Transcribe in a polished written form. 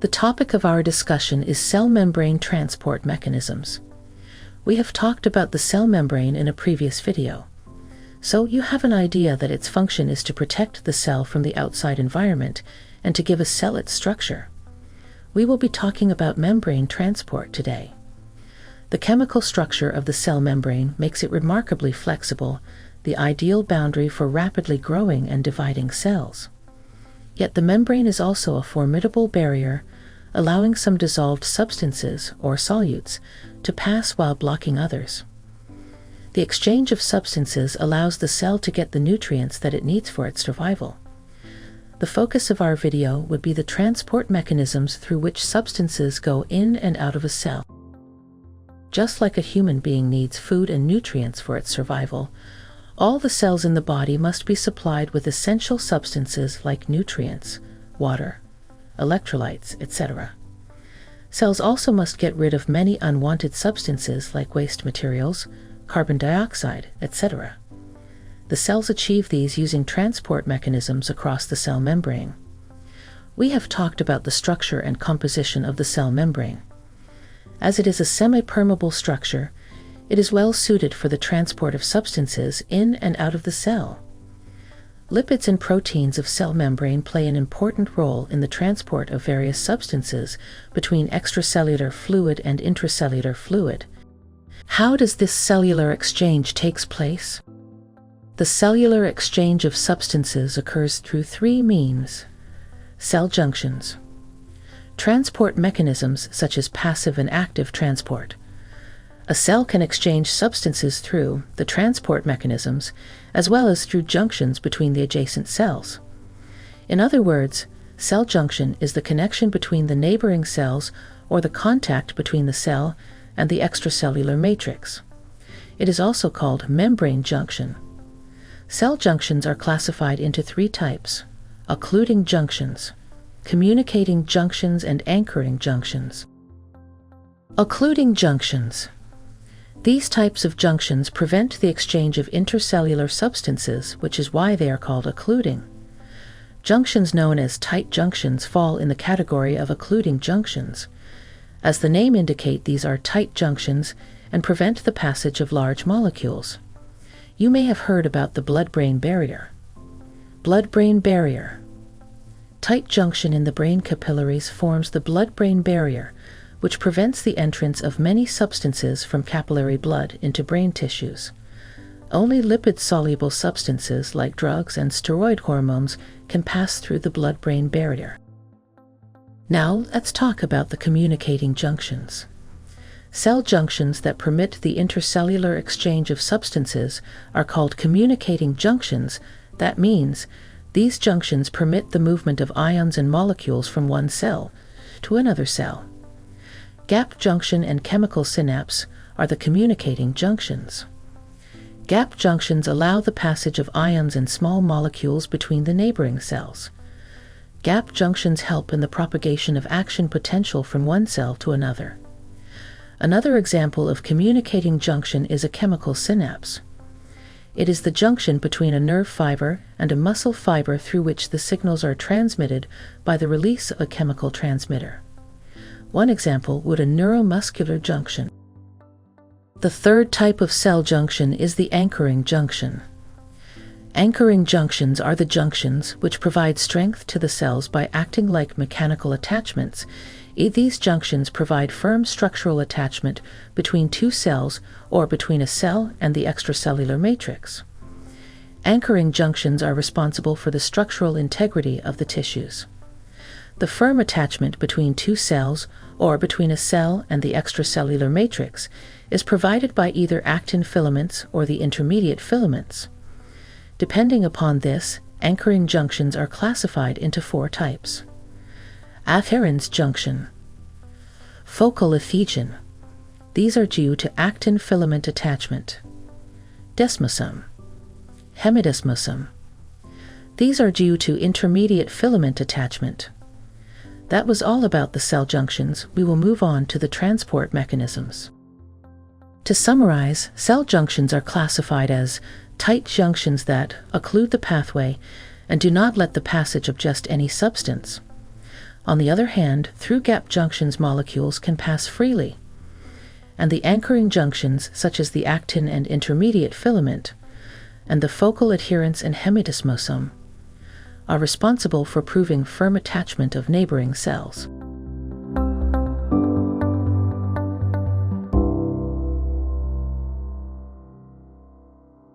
The topic of our discussion is cell membrane transport mechanisms. We have talked about the cell membrane in a previous video, so you have an idea that its function is to protect the cell from the outside environment and to give a cell its structure. We will be talking about membrane transport today. The chemical structure of the cell membrane makes it remarkably flexible, the ideal boundary for rapidly growing and dividing cells. Yet the membrane is also a formidable barrier, allowing some dissolved substances, or solutes, to pass while blocking others. The exchange of substances allows the cell to get the nutrients that it needs for its survival. The focus of our video would be the transport mechanisms through which substances go in and out of a cell. Just like a human being needs food and nutrients for its survival, all the cells in the body must be supplied with essential substances like nutrients, water, electrolytes, etc. Cells also must get rid of many unwanted substances like waste materials, carbon dioxide, etc. The cells achieve these using transport mechanisms across the cell membrane. We have talked about the structure and composition of the cell membrane. As it is a semi-permeable structure, it is well suited for the transport of substances in and out of the cell. Lipids and proteins of cell membrane play an important role in the transport of various substances between extracellular fluid and intracellular fluid. How does this cellular exchange take place? The cellular exchange of substances occurs through three means: cell junctions, transport mechanisms such as passive and active transport. A cell can exchange substances through the transport mechanisms as well as through junctions between the adjacent cells. In other words, cell junction is the connection between the neighboring cells or the contact between the cell and the extracellular matrix. It is also called membrane junction. Cell junctions are classified into three types: occluding junctions, communicating junctions, and anchoring junctions. Occluding junctions. These types of junctions prevent the exchange of intercellular substances, which is why they are called occluding. Junctions known as tight junctions fall in the category of occluding junctions. As the name indicates, these are tight junctions and prevent the passage of large molecules. You may have heard about the blood-brain barrier. Blood-brain barrier. Tight junction in the brain capillaries forms the blood-brain barrier, which prevents the entrance of many substances from capillary blood into brain tissues. Only lipid-soluble substances like drugs and steroid hormones can pass through the blood-brain barrier. Now let's talk about the communicating junctions. Cell junctions that permit the intercellular exchange of substances are called communicating junctions. That means these junctions permit the movement of ions and molecules from one cell to another cell. Gap junction and chemical synapse are the communicating junctions. Gap junctions allow the passage of ions and small molecules between the neighboring cells. Gap junctions help in the propagation of action potential from one cell to another. Another example of communicating junction is a chemical synapse. It is the junction between a nerve fiber and a muscle fiber through which the signals are transmitted by the release of a chemical transmitter. One example would a neuromuscular junction. The third type of cell junction is the anchoring junction. Anchoring junctions are the junctions which provide strength to the cells by acting like mechanical attachments. These junctions provide firm structural attachment between two cells or between a cell and the extracellular matrix. Anchoring junctions are responsible for the structural integrity of the tissues. The firm attachment between two cells or between a cell and the extracellular matrix is provided by either actin filaments or the intermediate filaments. Depending upon this, anchoring junctions are classified into four types. Afferents junction. Focal effusion. These are due to actin filament attachment. Desmosome. Hemidesmosome. These are due to intermediate filament attachment. That was all about the cell junctions. We will move on to the transport mechanisms. To summarize, cell junctions are classified as tight junctions that occlude the pathway and do not let the passage of just any substance. On the other hand, through-gap junctions molecules can pass freely, and the anchoring junctions, such as the actin and intermediate filament, and the focal adherence and hemidesmosome, are responsible for proving firm attachment of neighboring cells.